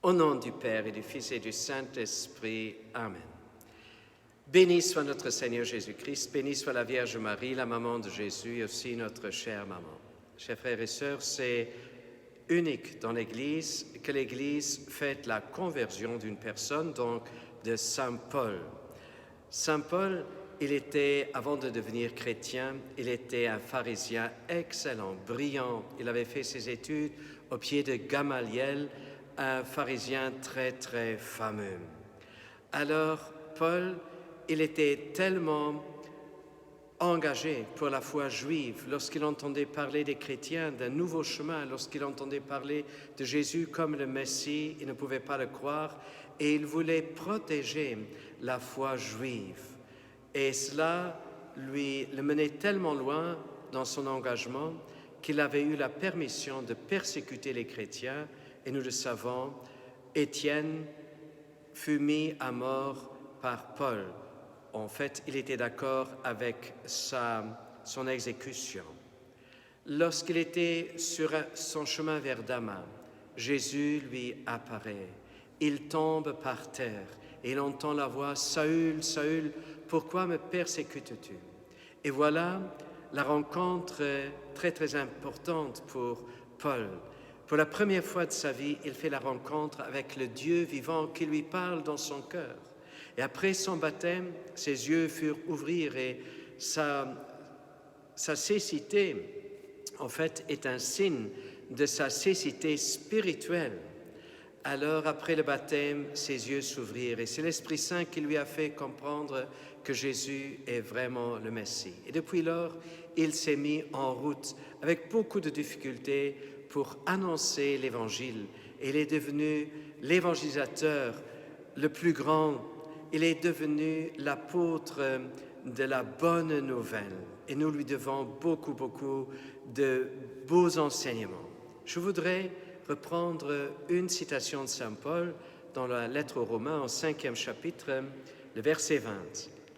Au nom du Père et du Fils et du Saint-Esprit. Amen. Béni soit notre Seigneur Jésus-Christ, béni soit la Vierge Marie, la maman de Jésus, et aussi notre chère maman. Chers frères et sœurs, c'est unique dans l'Église que l'Église fête la conversion d'une personne, donc de Saint Paul. Saint Paul, il était, avant de devenir chrétien, il était un pharisien excellent, brillant. Il avait fait ses études au pied de Gamaliel, un pharisien très, très fameux. Alors, Paul, il était tellement engagé pour la foi juive lorsqu'il entendait parler des chrétiens, d'un nouveau chemin, lorsqu'il entendait parler de Jésus comme le Messie, il ne pouvait pas le croire et il voulait protéger la foi juive. Et cela le menait tellement loin dans son engagement qu'il avait eu la permission de persécuter les chrétiens. Et nous le savons, Étienne fut mis à mort par Paul. En fait, il était d'accord avec son exécution. Lorsqu'il était sur son chemin vers Damas, Jésus lui apparaît. Il tombe par terre et il entend la voix « Saül, Saül, pourquoi me persécutes-tu » Et voilà la rencontre très très importante pour Paul. Pour la première fois de sa vie, il fait la rencontre avec le Dieu vivant qui lui parle dans son cœur. Et après son baptême, ses yeux furent ouverts et sa cécité, en fait, est un signe de sa cécité spirituelle. Alors, après le baptême, ses yeux s'ouvrirent et c'est l'Esprit Saint qui lui a fait comprendre que Jésus est vraiment le Messie. Et depuis lors, il s'est mis en route avec beaucoup de difficultés pour annoncer l'Évangile. Il est devenu l'évangélisateur le plus grand. Il est devenu l'apôtre de la bonne nouvelle. Et nous lui devons beaucoup, beaucoup de beaux enseignements. Je voudrais reprendre une citation de Saint Paul dans la lettre aux Romains, au 5e chapitre, le verset 20.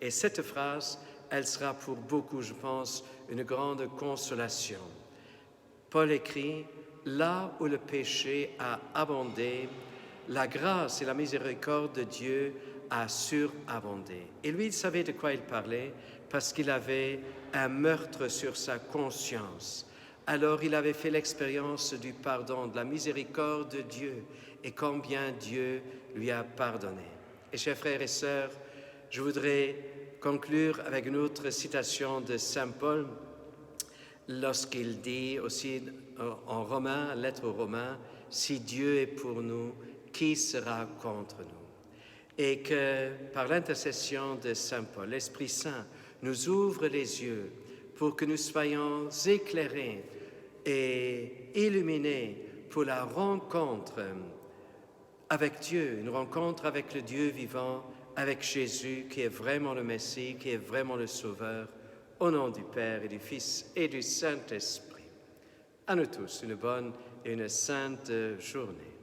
Et cette phrase, elle sera pour beaucoup, je pense, une grande consolation. Paul écrit « Là où le péché a abondé, la grâce et la miséricorde de Dieu a surabondé. » Et lui, il savait de quoi il parlait parce qu'il avait un meurtre sur sa conscience. Alors il avait fait l'expérience du pardon, de la miséricorde de Dieu et combien Dieu lui a pardonné. Et chers frères et sœurs, je voudrais conclure avec une autre citation de Saint Paul lorsqu'il dit aussi en Romains, lettre aux Romains, « Si Dieu est pour nous, qui sera contre nous ?» Et que par l'intercession de Saint Paul, l'Esprit Saint nous ouvre les yeux pour que nous soyons éclairés et illuminés pour la rencontre avec Dieu, une rencontre avec le Dieu vivant, avec Jésus qui est vraiment le Messie, qui est vraiment le Sauveur, au nom du Père et du Fils et du Saint-Esprit. À nous tous, une bonne et une sainte journée.